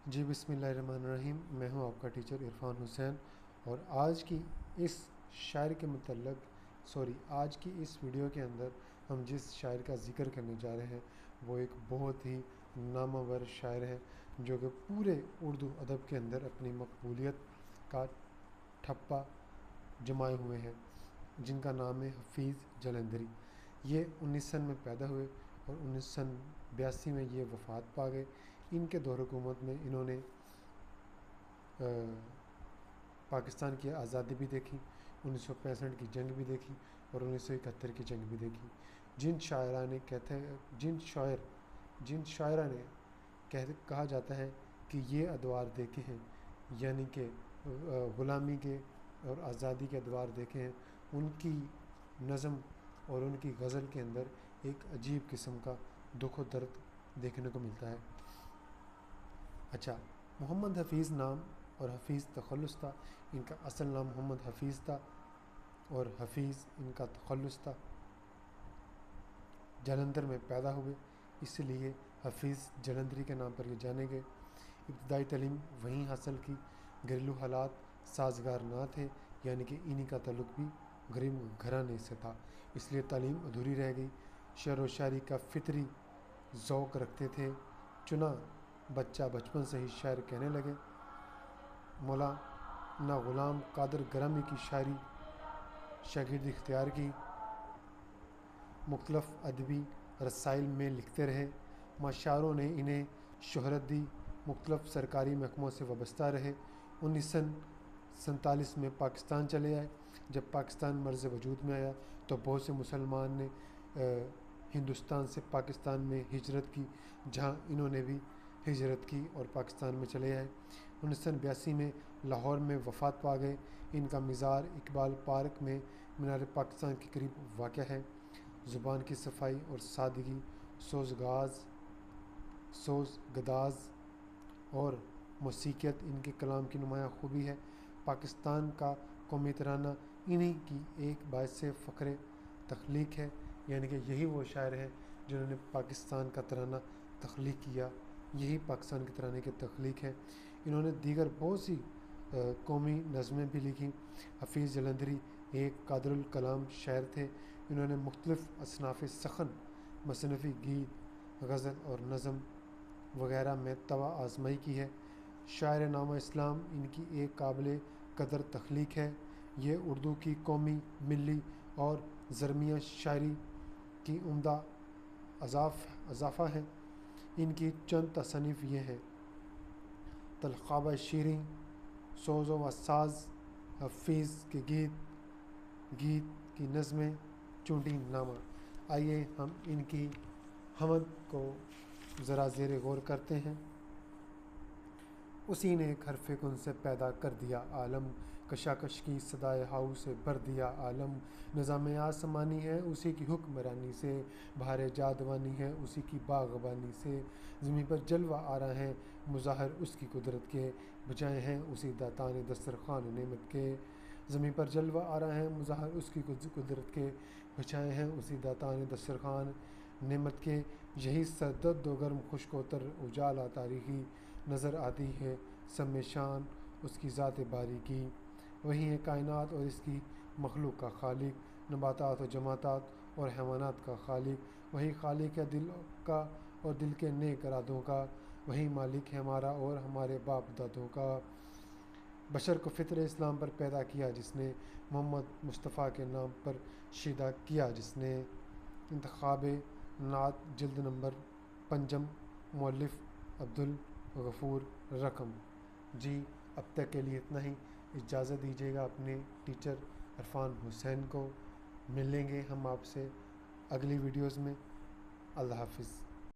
جی बिस्मिल्लाहिर्रहमानिर्रहीम। मैं हूं आपका टीचर इरफान हुसैन और आज की इस शायर के आज की इस वीडियो के अंदर हम जिस शायर का ज़िक्र करने जा रहे हैं वो एक बहुत ही नामवर शायर है जो कि पूरे उर्दू अदब के अंदर अपनी मकबूलियत का ठप्पा जमाए हुए हैं, जिनका नाम है हफीज़ जलंधरी। ये 1900 में पैदा हुए और 1982 में ये वफ़ात पा गए। इनके दौर हुकूमत में इन्होंने पाकिस्तान की आज़ादी भी देखी, 1965 की जंग भी देखी और 1971 की जंग भी देखी। जिन शायरा ने कहा जाता है कि ये अदवार देखे हैं, यानी कि ग़ुलामी के और आज़ादी के अदवार देखे हैं, उनकी नज़म और उनकी गज़ल के अंदर एक अजीब किस्म का दुख और दर्द देखने को मिलता है। अच्छा, मोहम्मद हफ़ीज़ नाम और हफ़ीज़ तख़ल्लुस था। इनका असल नाम मोहम्मद हफ़ीज़ था और हफ़ीज़ इनका तख़ल्लुस था। जलंधर में पैदा हुए, इसलिए हफ़ीज़ जलंधरी के नाम पर ये जाने गए। इब्तिदाई तालीम वहीं हासिल की। घरेलू हालात साजगार ना थे, यानी कि इन्हीं का ताल्लुक़ भी गरीब घराने से था, इसलिए तालीम अधूरी रह गई। शेर व शायरी का फ़ितरी ज़ौक़ रखते थे। चुना बच्चा बचपन से ही शायर कहने लगे। मौलाना ग़ुलाम कादिर गरामी की शायरी शागिर्दी इख्तियार की। मुख्तलिफ़ अदबी रसाइल में लिखते रहे। माशारों ने इन्हें शोहरत दी। मुख्तलिफ़ सरकारी महकमों से वाबस्ता रहे। 1947 में पाकिस्तान चले आए। जब पाकिस्तान मर्ज़ वजूद में आया तो बहुत से मुसलमान ने हिंदुस्तान से पाकिस्तान में हिजरत की, जहाँ इन्होंने भी हिजरत की और पाकिस्तान में चले आए। 1982 में लाहौर में वफ़ात पा गए। इनका मज़ार इकबाल पार्क में मीनार पाकिस्तान के करीब वाक़ है। ज़ुबान की सफ़ाई और सादगी, सोज़गदाज़ और मौसीक़ियत इनके कलाम की नुमायाँ खूबी है। पाकिस्तान का कौमी तराना इन्हीं की एक बाइस फ़ख्र तख्लीक है, यानी कि यही वो शायर हैं जिन्होंने पाकिस्तान का तराना तख्लीक किया। यही पाकिस्तान के तराने के तख्लीक हैं। इन्होंने दीगर बहुत सी कौमी नज़में भी लिखी। हफ़ीज़ जलंधरी एक कादिरुल कलाम शायर थे। इन्होंने मुख्तलिफ़ असनाफ़ सख़न, मसनफ़ी, गीत, गज़ल और नज़म वग़ैरह में तवा आज़माई की है। शायर नामा इस्लाम इनकी एक काबिल कदर तख्लीक है। ये उर्दू की कौमी, मिली और ज़रमिया शायरी की उम्दा अज़ाफ़ा है। इनकी चंद तसनीफ़ ये हैं: तलख़ाब शीरीं, सोज़ व साज़, हफ़ीज़ के गीत की नज़में, चूंटी नामा। आइए हम इनकी हमद को ज़रा ज़ेर गौर करते हैं। उसी ने एक हरफ़ कुन से पैदा कर दिया आलम, कशाकश की सदाए हाउ से भर दिया आलम। निज़ाम आसमानी है उसी की हुक्मरानी से, बहार जादवानी है उसी की बाग़बानी से। ज़मीं पर जलवा आ रहा है मुज़ाहिर उसकी कुदरत के, बजाए हैं उसी दातान दस्तरख़्वान नेमत के। ज़मीं पर जलवा आ रहा है मुज़ाहिर उसकी कुदरत के, बजाए हैं उसी दातान दस्तरख़्वान नेमत के। यही सरदर्द व गर्म खुश्कोतर उजाला तारीख़ी, नज़र आती है सब में शान उसकी ज़ात बारीकी। वही है कायनात और इसकी मखलूक का खालिक, नबातात और जमातात और हैवानात का खालिक। वही खालिक है दिल का और दिल के नेक इरादों का। वही मालिक है हमारा और हमारे बाप दादों का। बशर को फ़ित्र इस्लाम पर पैदा किया जिसने, मोहम्मद मुस्तफ़ा के नाम पर शीदा किया जिसने। इंतख़ाब नात जिल्द नंबर 5, मौलिफ़ अब्दुल गफ़ूर रकम। जी, अब तक के लिए इतना ही। इजाज़त दीजिएगा अपने टीचर इरफान हुसैन को। मिलेंगे हम आपसे अगली वीडियोज़ में। अल्लाह हाफ़िज़।